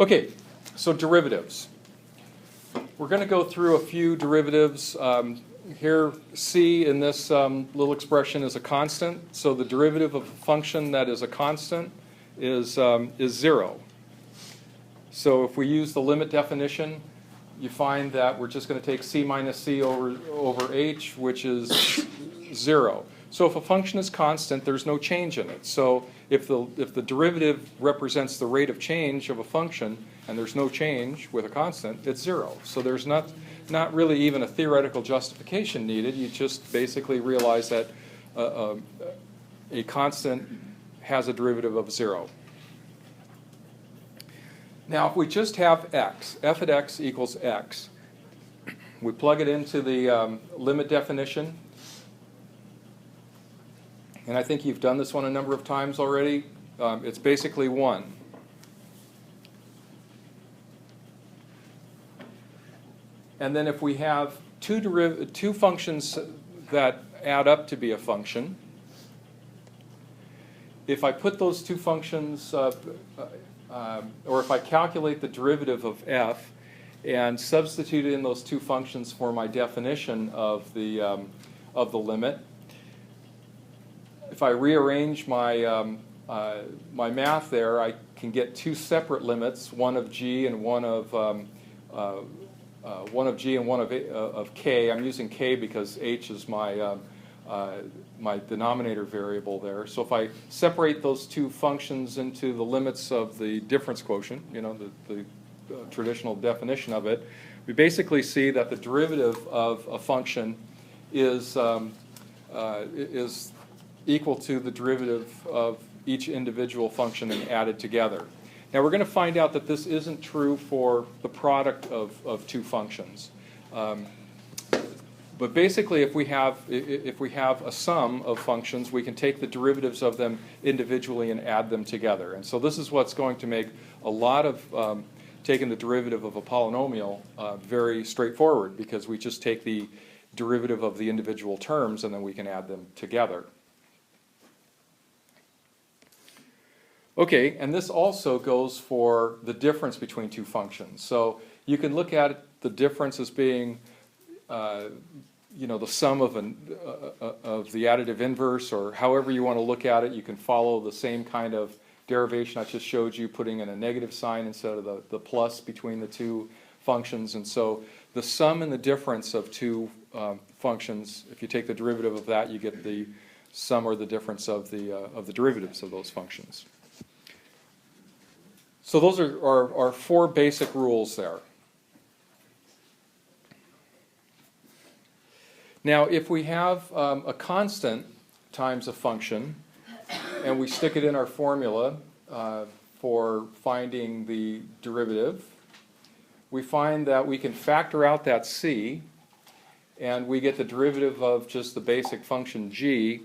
Okay, so derivatives. We're going to go through a few derivatives. Here, c in this little expression is a constant. So the derivative of a function that is a constant is 0. So if we use the limit definition, you find that we're just going to take c minus c over h, which is 0. So if a function is constant, there's no change in it. So if the derivative represents the rate of change of a function, and there's no change with a constant, it's 0. So there's not really even a theoretical justification needed. You just basically realize that a constant has a derivative of 0. Now, if we just have x, f at x equals x, we plug it into the limit definition. And I think you've done this one a number of times already. It's basically 1. And then if we have two functions that add up to be a function, if I put those two functions, or if I calculate the derivative of f and substitute in those two functions for my definition of the limit, if I rearrange my my math there, I can get two separate limits, one of g and one of g and one of k. I'm using k because h is my my denominator variable there. So if I separate those two functions into the limits of the difference quotient, you know, the traditional definition of it, we basically see that the derivative of a function is equal to the derivative of each individual function and added together. Now we're going to find out that this isn't true for the product of two functions. But basically, if we have a sum of functions, we can take the derivatives of them individually and add them together. And so this is what's going to make a lot of taking the derivative of a polynomial very straightforward, because we just take the derivative of the individual terms and then we can add them together. Okay, and this also goes for the difference between two functions. So you can look at the difference as being, you know, the sum of the additive inverse, or however you want to look at it. You can follow the same kind of derivation I just showed you, putting in a negative sign instead of the plus between the two functions. And so the sum and the difference of two functions, if you take the derivative of that, you get the sum or the difference of the derivatives of those functions. So those are four basic rules there. Now, if we have a constant times a function, and we stick it in our formula for finding the derivative, we find that we can factor out that c, and we get the derivative of just the basic function g.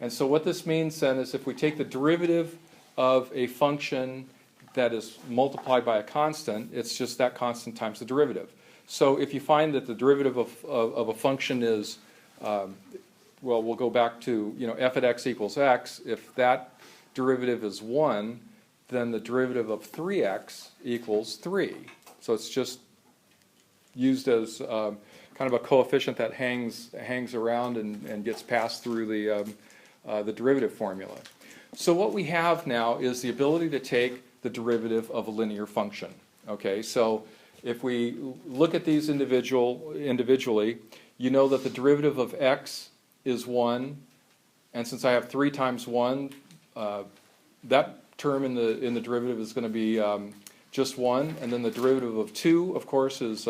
And so what this means then is if we take the derivative of a function that is multiplied by a constant, it's just that constant times the derivative. So if you find that the derivative of a function is, well, we'll go back to, you know, f at x equals x. If that derivative is 1, then the derivative of 3x equals 3. So it's just used as kind of a coefficient that hangs around and gets passed through the derivative formula. So what we have now is the ability to take the derivative of a linear function. Okay, so if we look at these individually, you know that the derivative of x is 1, and since I have 3 times 1, that term in the derivative is going to be just 1, and then the derivative of 2, of course, is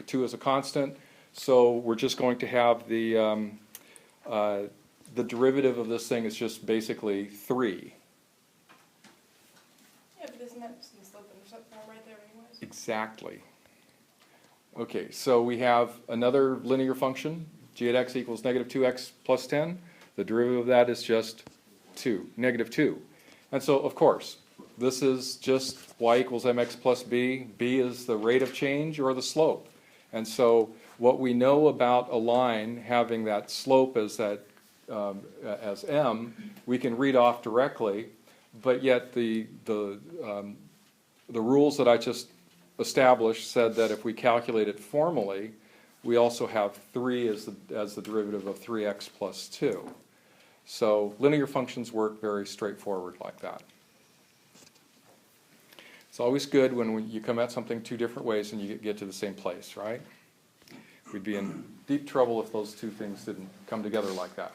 2 is a constant, so we're just going to have the derivative of this thing is just basically 3. Yeah, but isn't that the slope intercept right there anyways? Exactly. Okay, so we have another linear function, g at x equals negative 2x plus 10. The derivative of that is just 2, negative 2. And so, of course, this is just y equals mx plus b. B is the rate of change or the slope. And so what we know about a line having that slope as as m, we can read off directly, but yet the the rules that I just established said that if we calculate it formally, we also have 3 as the derivative of 3x plus 2. So linear functions work very straightforward like that. It's always good when you come at something 2 different ways and you get to the same place, right? We'd be in deep trouble if those 2 things didn't come together like that.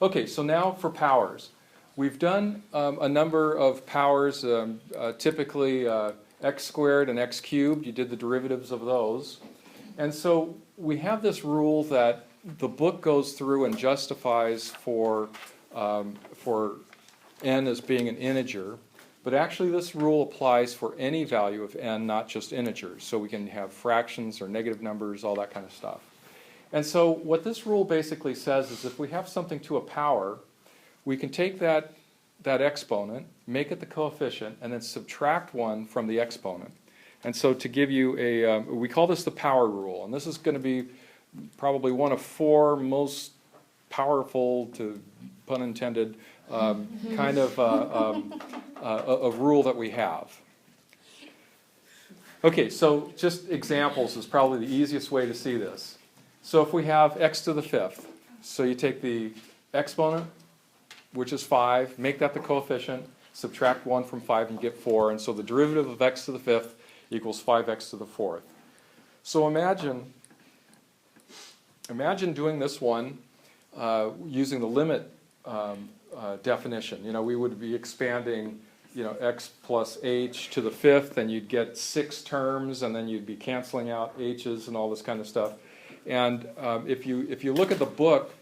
Okay, so now for powers. We've done a number of powers, typically x squared and x cubed. You did the derivatives of those. And so we have this rule that the book goes through and justifies for n as being an integer. But actually this rule applies for any value of n, not just integers. So we can have fractions or negative numbers, all that kind of stuff. And so what this rule basically says is if we have something to a power, we can take that exponent, make it the coefficient, and then subtract 1 from the exponent. And so to give you we call this the power rule. And this is going to be probably one of 4 most powerful, to pun intended, kind of a rule that we have. Okay, so just examples is probably the easiest way to see this. So if we have x to the 5th, so you take the exponent, which is 5, make that the coefficient, subtract 1 from 5 and you get 4, and so the derivative of x to the 5th equals 5x to the 4th. So imagine doing this one using the limit definition. You know, we would be expanding, you know, x plus h to the 5th, and you'd get 6 terms, and then you'd be canceling out h's and all this kind of stuff. And if you look at the book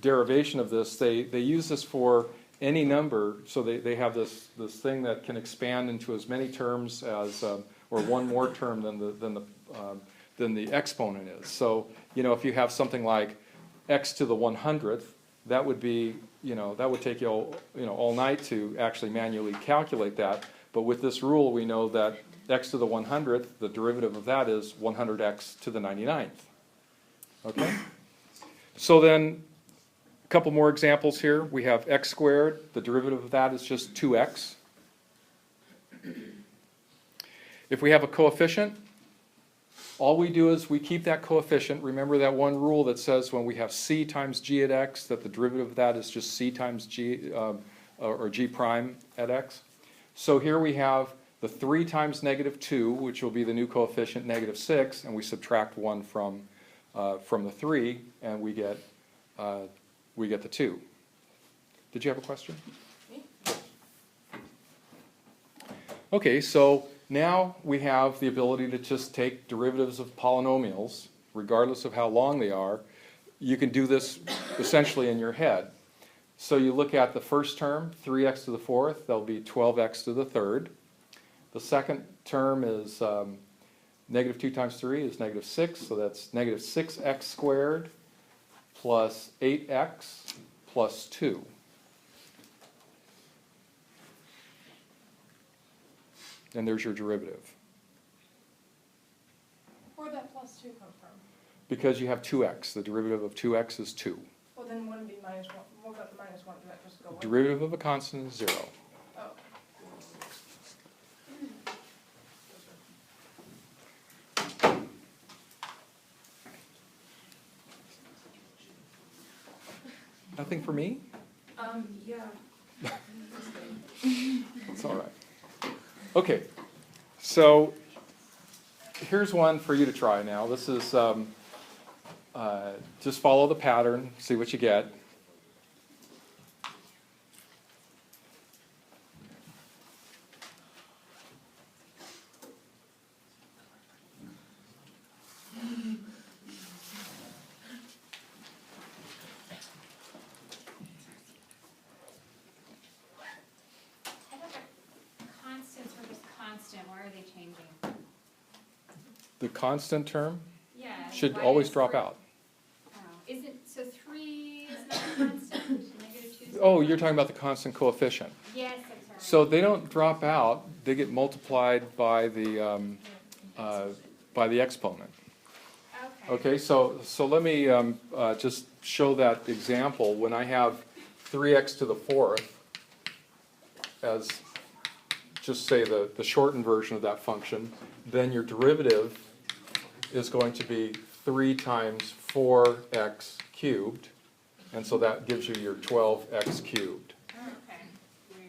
derivation of this, they use this for any number. So they have this thing that can expand into as many terms as, or one more term than the exponent is. So you know, if you have something like x to the 100th, that would be, you know, that would take you all night to actually manually calculate that. But with this rule, we know that x to the 100th, the derivative of that is 100x to the 99th. Okay? So then, a couple more examples here. We have x squared. The derivative of that is just 2x. If we have a coefficient, all we do is we keep that coefficient. Remember that one rule that says when we have c times g at x, that the derivative of that is just c times g, or g prime at x. So here we have the 3 times negative 2, which will be the new coefficient, negative 6, and we subtract 1 from the 3, and we get the 2. Did you have a question? Okay, so now we have the ability to just take derivatives of polynomials, regardless of how long they are. You can do this essentially in your head. So you look at the first term, 3x to the 4th, that'll be 12x to the 3rd. The second term is negative 2 times 3 is negative 6, so that's negative 6x squared plus 8x plus 2. And there's your derivative. Where'd that plus 2 come from? Because you have 2x. The derivative of 2x is 2. Well, then wouldn't it be minus 1? What about the minus 1? Did that just go away? Derivative of a constant is 0. Oh. Nothing for me? Yeah. It's all right. Okay, so here's one for you to try now. This is just follow the pattern, see what you get. Why are they changing? The constant term Yeah. should why always is drop 3 out. Oh, isn't, so 3 is not a constant, negative 2 is Oh, not you're a talking about the constant coefficient. constant? Yes, I'm sorry. So they don't drop out, they get multiplied by the exponent. Okay. Okay, so let me just show that example. When I have 3x to the 4th as just say the shortened version of that function, then your derivative is going to be 3 times 4x cubed, and so that gives you your 12x cubed. Okay.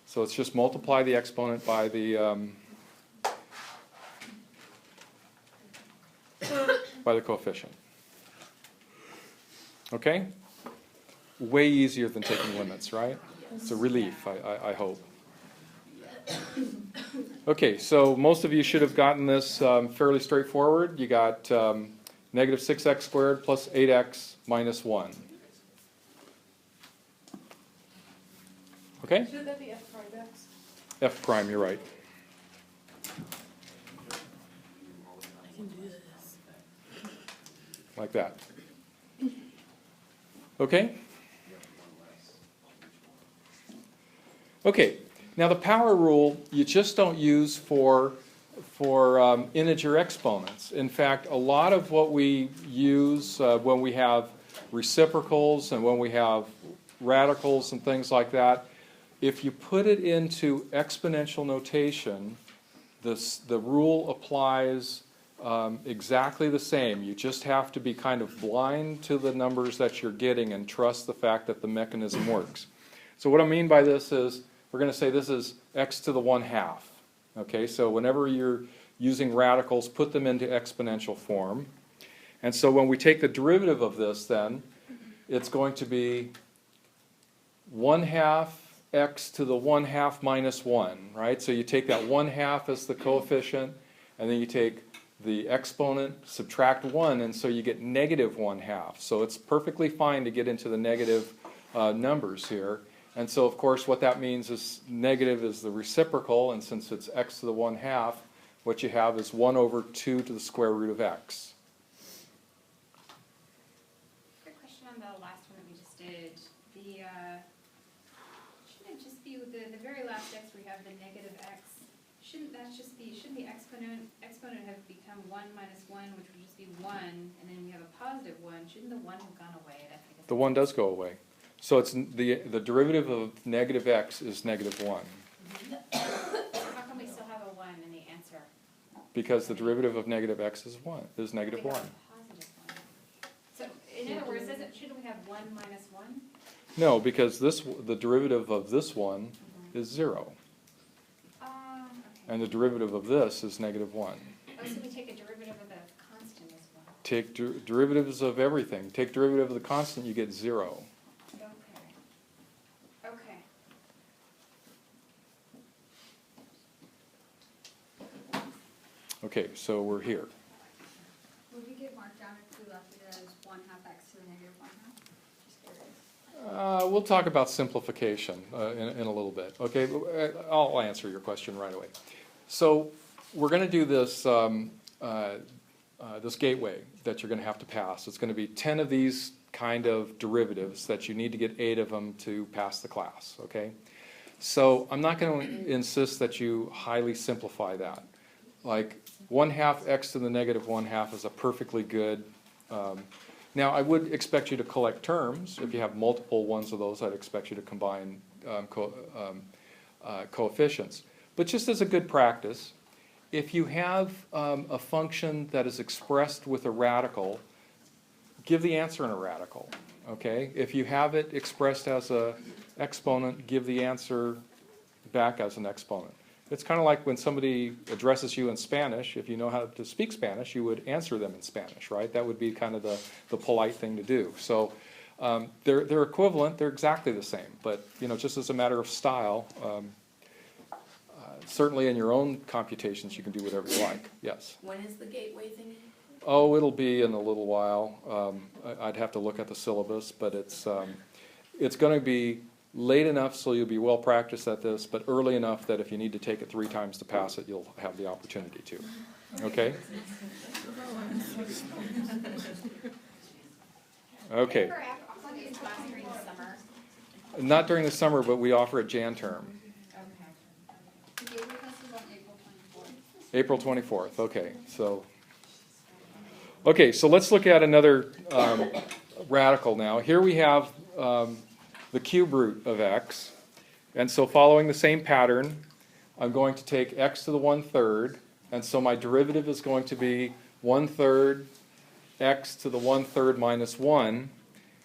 So it's just multiply the exponent by the coefficient. Okay? Way easier than taking limits, right? It's a relief, I hope. Okay, so most of you should have gotten this fairly straightforward. You got negative 6x squared plus 8x minus 1. Okay? Should that be f prime x? F prime, you're right. Like that. Okay? Okay, now the power rule you just don't use for integer exponents. In fact, a lot of what we use when we have reciprocals and when we have radicals and things like that, if you put it into exponential notation, the rule applies exactly the same. You just have to be kind of blind to the numbers that you're getting and trust the fact that the mechanism works. So what I mean by this is, we're going to say this is x to the 1/2. Okay, so whenever you're using radicals, put them into exponential form. And so when we take the derivative of this then, it's going to be 1/2 x to the 1/2 minus 1, right? So you take that 1/2 as the coefficient, and then you take the exponent, subtract 1, and so you get negative 1/2. So it's perfectly fine to get into the negative numbers here. And so, of course, what that means is negative is the reciprocal, and since it's x to the 1/2, what you have is 1 over 2 to the square root of x. Quick question on the last one that we just did. Shouldn't it just be the very last x where we have the negative x? Shouldn't the exponent have become 1 minus 1, which would just be 1, and then we have a positive 1. Shouldn't the 1 have gone away? The 1 does go away. So it's the derivative of negative x is negative 1. So how come we still have a 1 in the answer? Because the derivative of negative x is negative 1. We have a positive 1. So in other words, shouldn't we have 1 minus 1? No, because the derivative of this one is 0. Okay. And the derivative of this is negative 1. Oh, so we take a derivative of the constant as well. Take derivatives of everything. Take derivative of the constant, you get 0. Okay. Okay, so we're here. Would we get marked down if we left it as 1/2 x to the negative 1/2? Just curious. We'll talk about simplification in a little bit. Okay, I'll answer your question right away. So we're going to do this this gateway that you're going to have to pass. It's going to be 10 of these kind of derivatives that you need to get 8 of them to pass the class. Okay, so I'm not going to insist that you highly simplify that. Like 1/2 x to the negative 1/2 is a perfectly good. Now, I would expect you to collect terms. If you have multiple ones of those, I'd expect you to combine coefficients. But just as a good practice, if you have a function that is expressed with a radical, give the answer in a radical. Okay? If you have it expressed as an exponent, give the answer back as an exponent. It's kind of like when somebody addresses you in Spanish. If you know how to speak Spanish, you would answer them in Spanish, right? That would be kind of the polite thing to do. So they're equivalent. They're exactly the same. But just as a matter of style, certainly in your own computations, you can do whatever you like. Yes. When is the gateway thing? Oh, it'll be in a little while. I'd have to look at the syllabus, but it's going to be late enough so you'll be well practiced at this, but early enough that if you need to take it 3 times to pass it, you'll have the opportunity to. Okay? Okay. Ever offer these class during the summer? Not during the summer, but we offer a Jan term. The gateway class is on April April 24th. 24th, okay. So let's look at another radical now. Here we have the cube root of x, And so following the same pattern, I'm going to take x to the 1/3, and so my derivative is going to be 1/3 x to the 1/3 minus 1.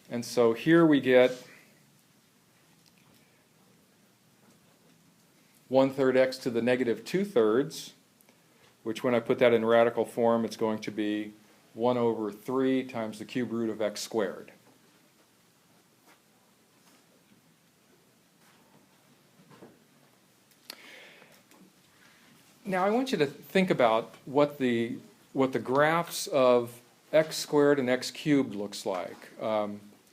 And so here we get 1/3 x to the negative 2/3, which when I put that in radical form, it's going to be 1/3 times the cube root of x squared. Now I want you to think about what the graphs of x squared and x cubed looks like,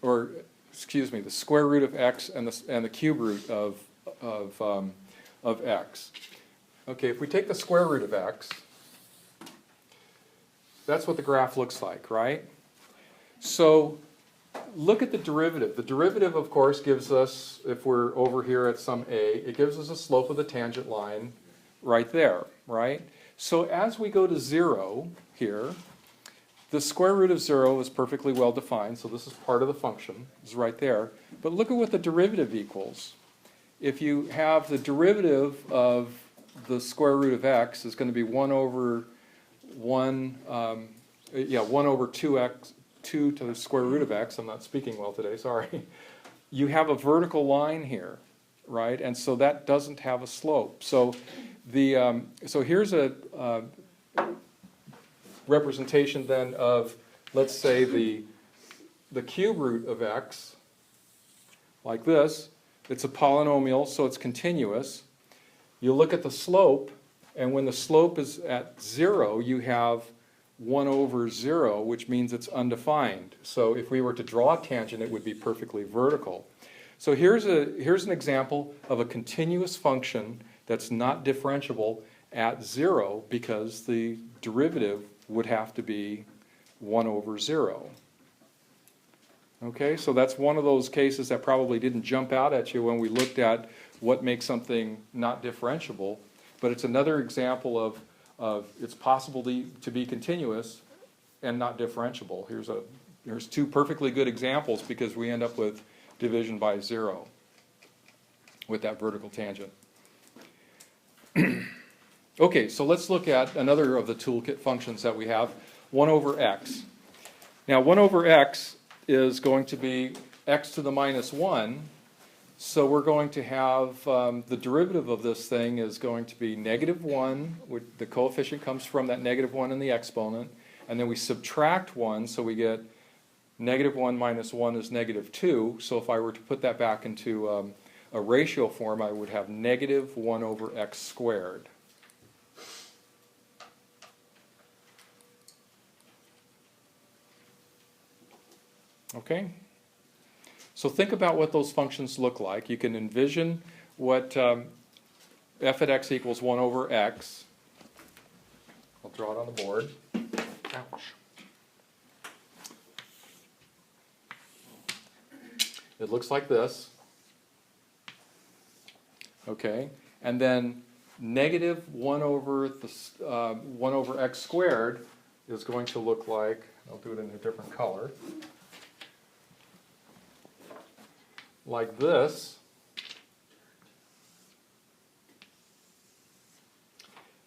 or excuse me, the square root of x and the cube root of x. Okay, if we take the square root of x, that's what the graph looks like, right? So look at the derivative. The derivative, of course, gives us, if we're over here at some a, it gives us a slope of the tangent line right there, right? So as we go to 0 here, the square root of 0 is perfectly well defined, so this is part of the function, it's right there. But look at what the derivative equals. If you have the derivative of the square root of x is going to be 1 over 2x, 2 to the square root of x. I'm not speaking well today, sorry. You have a vertical line here, right? And so that doesn't have a slope. So so here's a representation then of, let's say, the cube root of x, like this. It's a polynomial, so it's continuous. You look at the slope, and when the slope is at 0, you have 1 over 0, which means it's undefined. So if we were to draw a tangent, it would be perfectly vertical. So here's an example of a continuous function that's not differentiable at 0 because the derivative would have to be 1 over 0. Okay, so that's one of those cases that probably didn't jump out at you when we looked at what makes something not differentiable, but it's another example of it's possible to be continuous and not differentiable. Here's two perfectly good examples because we end up with division by 0 with that vertical tangent. Okay, so let's look at another of the toolkit functions that we have, 1 over x. Now 1 over x is going to be x to the minus 1, so we're going to have the derivative of this thing is going to be negative 1, the coefficient comes from that negative 1 in the exponent, and then we subtract 1, so we get negative 1 minus 1 is negative 2, so if I were to put that back into a ratio form, I would have negative 1 over x squared. Okay? So think about what those functions look like. You can envision what f at x equals 1 over x. I'll draw it on the board. Ouch. It looks like this. Okay, and then negative 1 over x squared is going to look like, I'll do it in a different color, like this.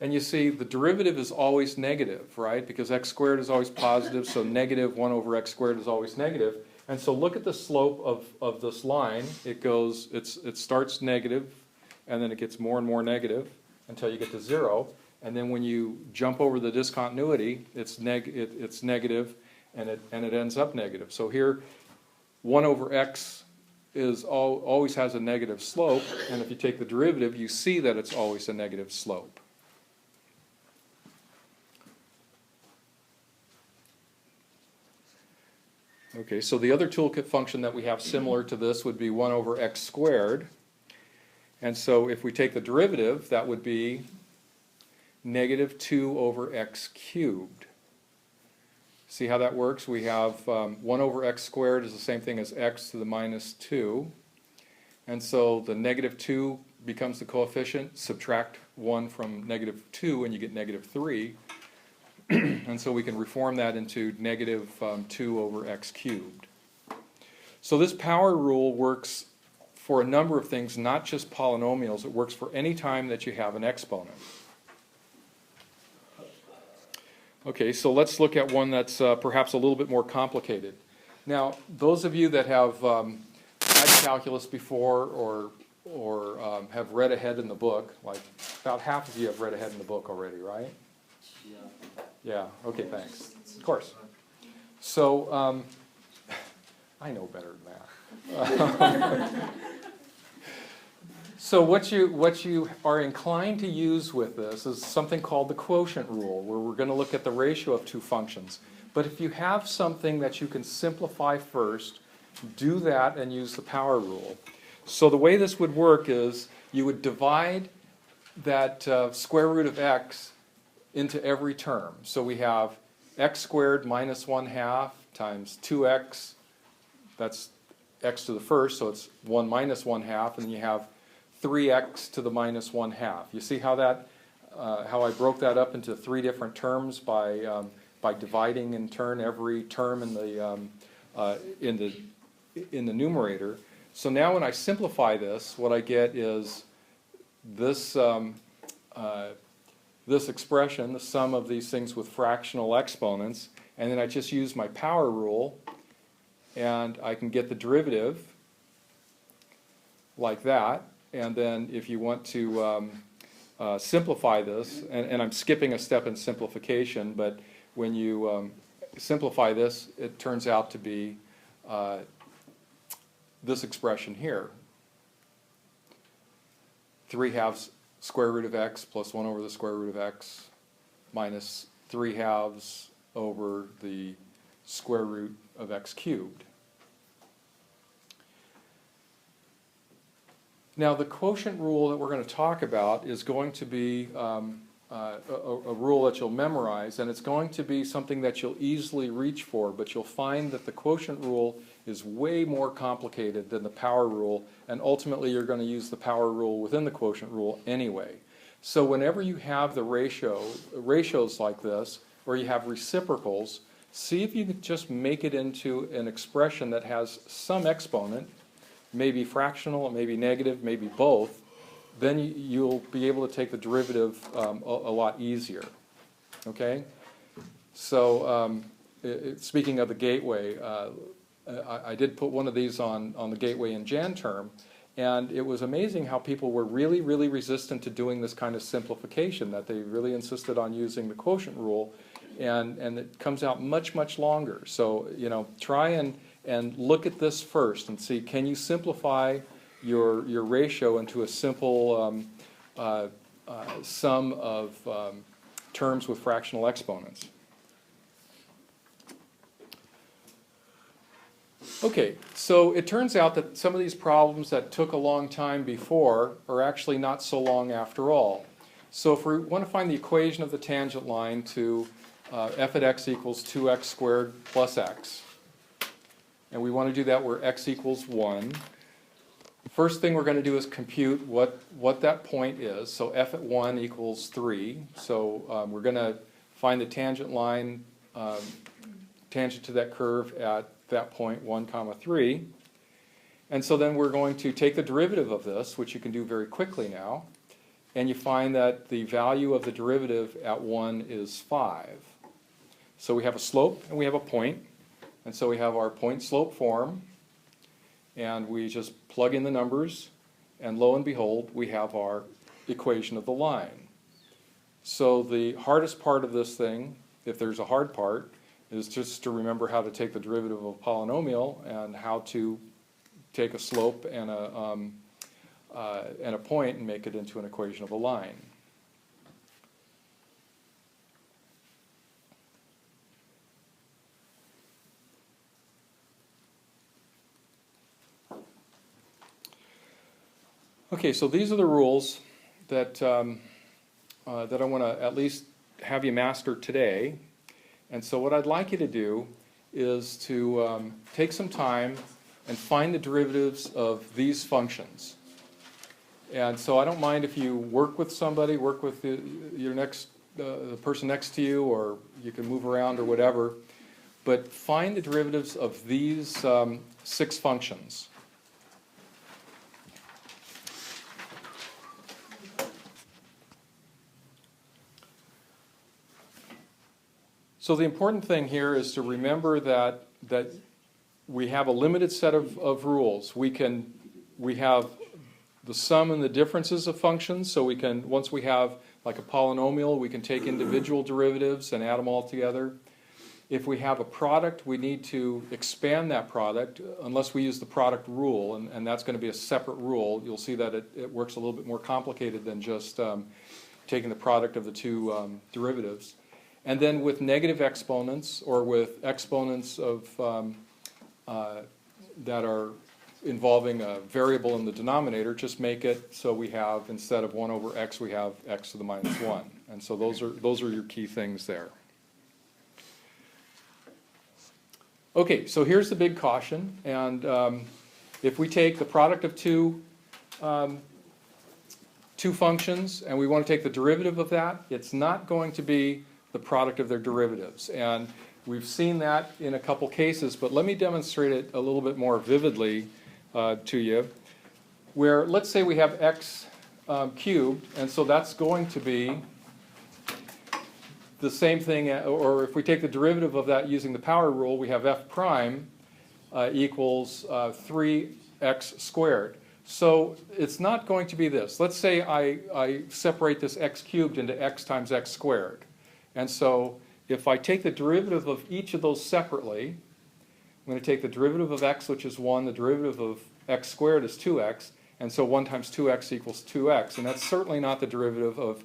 And you see the derivative is always negative, right? Because x squared is always positive, so negative 1 over x squared is always negative. And so look at the slope of this line. It starts negative, and then it gets more and more negative until you get to 0. And then when you jump over the discontinuity, it's negative, and it ends up negative. So here, 1 over x always has a negative slope, and if you take the derivative, you see that it's always a negative slope. Okay, so the other toolkit function that we have similar to this would be 1 over x squared. And so if we take the derivative, that would be negative 2 over x cubed. See how that works? We have 1 over x squared is the same thing as x to the minus 2. And so the negative 2 becomes the coefficient. Subtract 1 from negative 2 and you get negative 3. And so we can reform that into negative 2 over x cubed. So this power rule works for a number of things, not just polynomials. It works for any time that you have an exponent. Okay, so let's look at one that's perhaps a little bit more complicated. Now, those of you that have had calculus before or have read ahead in the book, like about half of you have read ahead in the book already, right? Yeah, okay, thanks. Of course. So, I know better than that. So what you are inclined to use with this is something called the quotient rule, where we're going to look at the ratio of two functions. But if you have something that you can simplify first, do that and use the power rule. So the way this would work is you would divide that square root of x into every term. So we have x squared minus 1/2 times 2x, that's x to the first, so it's 1 minus 1/2, and then you have 3x to the minus 1/2. You see how that, how I broke that up into three different terms by dividing in turn every term in the numerator. So now when I simplify this, what I get is this this expression, the sum of these things with fractional exponents, and then I just use my power rule, and I can get the derivative like that. And then if you want to simplify this, and I'm skipping a step in simplification, but when you simplify this, it turns out to be this expression here. 3/2 square root of x plus 1 over the square root of x minus 3/2 over the square root of x cubed. Now the quotient rule that we're going to talk about is going to be a rule that you'll memorize, and it's going to be something that you'll easily reach for, but you'll find that the quotient rule is way more complicated than the power rule, and ultimately you're going to use the power rule within the quotient rule anyway. So whenever you have the ratios like this, where you have reciprocals, see if you can just make it into an expression that has some exponent, maybe fractional, maybe negative, maybe both, then you'll be able to take the derivative a lot easier. Okay? So speaking of the gateway, I did put one of these on the gateway in Jan term, and it was amazing how people were really, really resistant to doing this kind of simplification, that they really insisted on using the quotient rule, and it comes out much, much longer. So, you know, try and look at this first and see, can you simplify your ratio into a simple sum of terms with fractional exponents. Okay, so it turns out that some of these problems that took a long time before are actually not so long after all. So if we want to find the equation of the tangent line to f at x equals 2x squared plus x, and we want to do that where x equals 1, first thing we're going to do is compute what that point is. So f at 1 equals 3. So we're going to find the tangent line, tangent to that curve at that point, 1, 3. And so then we're going to take the derivative of this, which you can do very quickly now, and you find that the value of the derivative at 1 is 5. So we have a slope and we have a point, and so we have our point-slope form, and we just plug in the numbers, and lo and behold, we have our equation of the line. So the hardest part of this thing, if there's a hard part, is just to remember how to take the derivative of a polynomial and how to take a slope and a point and make it into an equation of a line. Okay, so these are the rules that that I want to at least have you master today. And so what I'd like you to do is to take some time and find the derivatives of these functions. And so I don't mind if you work with somebody, work with the person next to you, or you can move around or whatever, but find the derivatives of these 6 functions. So the important thing here is to remember that we have a limited set of rules. We have the sum and the differences of functions, so we can, once we have like a polynomial, we can take individual derivatives and add them all together. If we have a product, we need to expand that product unless we use the product rule, and that's going to be a separate rule. You'll see that it works a little bit more complicated than just taking the product of the two derivatives. And then with negative exponents, or with exponents of that are involving a variable in the denominator, just make it so we have, instead of 1 over x, we have x to the minus 1. And so those are your key things there. Okay, so here's the big caution. And if we take the product of two functions and we want to take the derivative of that, it's not going to be the product of their derivatives. And we've seen that in a couple cases, but let me demonstrate it a little bit more vividly to you, where let's say we have x cubed, and so that's going to be the same thing, or if we take the derivative of that using the power rule, we have f prime equals 3x squared. So it's not going to be this. Let's say I separate this x cubed into x times x squared. And so if I take the derivative of each of those separately, I'm going to take the derivative of x, which is 1, the derivative of x squared is 2x, and so 1 times 2x equals 2x. And that's certainly not the derivative of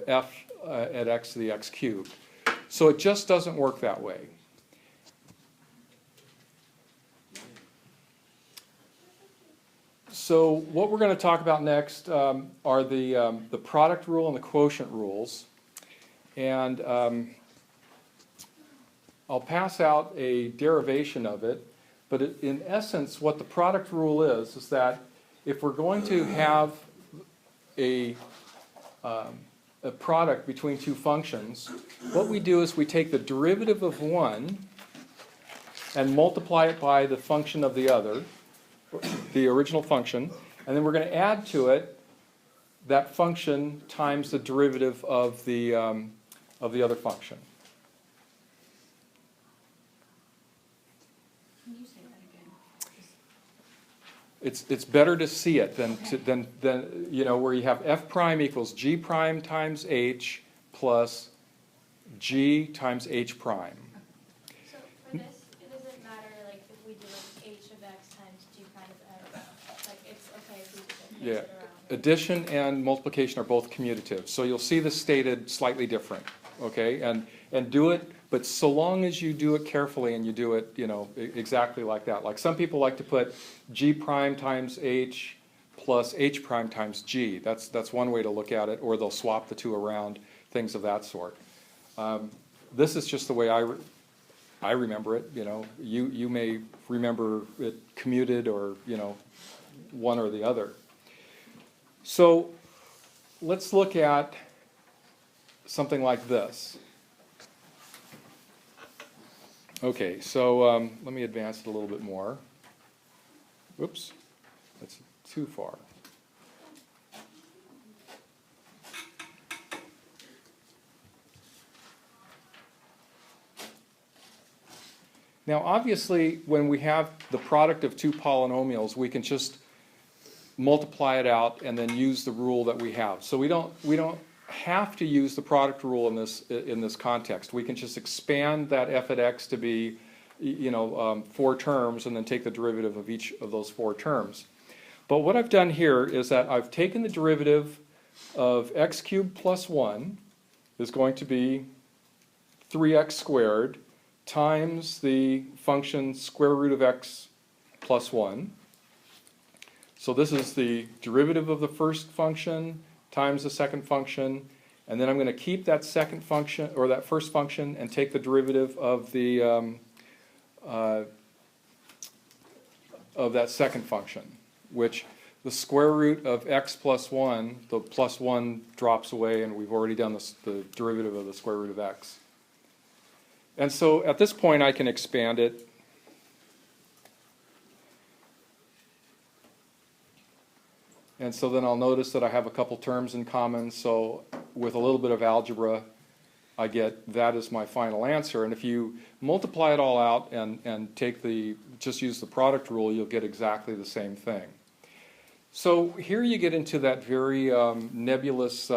f at x to the x cubed. So it just doesn't work that way. So what we're going to talk about next are the product rule and the quotient rules. And I'll pass out a derivation of it, but in essence what the product rule is that if we're going to have a product between two functions, what we do is we take the derivative of one and multiply it by the function of the other, the original function, and then we're going to add to it that function times the derivative of the other function. Can you say that again? It's better to see it than you know, where you have f prime equals g prime times h plus g times h prime. So for this, it doesn't matter like if we do like h of x times g prime of x, like it's okay if we just like, mix Yeah, it around. addition and multiplication are both commutative, so you'll see this stated slightly different, okay? And do it, but so long as you do it carefully and you do it, you know, exactly like that. Like some people like to put g prime times h plus h prime times g. That's one way to look at it, or they'll swap the two around, things of that sort. This is just the way I remember it. You know, you may remember it commuted, or you know, one or the other. So let's look at something like this. Okay, so let me advance it a little bit more. Whoops, that's too far. Now obviously when we have the product of two polynomials, we can just multiply it out and then use the rule that we have. So we don't have to use the product rule in this context. We can just expand that f at x to be, you know, 4 terms, and then take the derivative of each of those 4 terms. But what I've done here is that I've taken the derivative of x cubed plus 1 is going to be 3x squared times the function square root of x plus 1. So this is the derivative of the first function times the second function, and then I'm going to keep that second function, or that first function, and take the derivative of the of that second function, which the square root of x plus 1, the plus 1 drops away, and we've already done the derivative of the square root of x. And so at this point I can expand it. And so then I'll notice that I have a couple terms in common, so with a little bit of algebra I get that as my final answer. And if you multiply it all out and take just use the product rule, you'll get exactly the same thing. So here you get into that very nebulous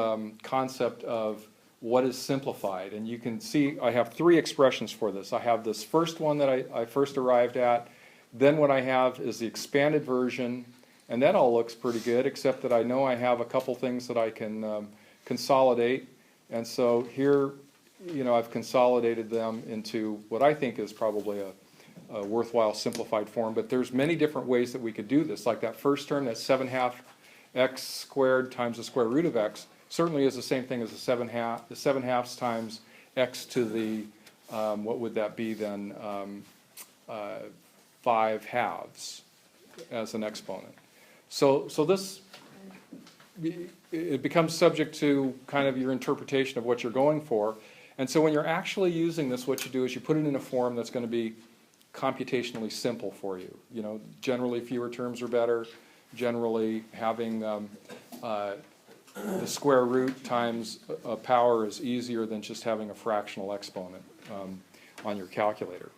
concept of what is simplified. And you can see I have three expressions for this. I have this first one that I first arrived at. Then what I have is the expanded version. And that all looks pretty good, except that I know I have a couple things that I can consolidate. And so here, I've consolidated them into what I think is probably a worthwhile simplified form. But there's many different ways that we could do this. Like that first term, that's 7/2 x squared times the square root of x, certainly is the same thing as the 7/2 times x to the, what would that be then, 5/2 as an exponent. So this, it becomes subject to kind of your interpretation of what you're going for. And so when you're actually using this, what you do is you put it in a form that's going to be computationally simple for you. Generally fewer terms are better. Generally having the square root times a power is easier than just having a fractional exponent on your calculator.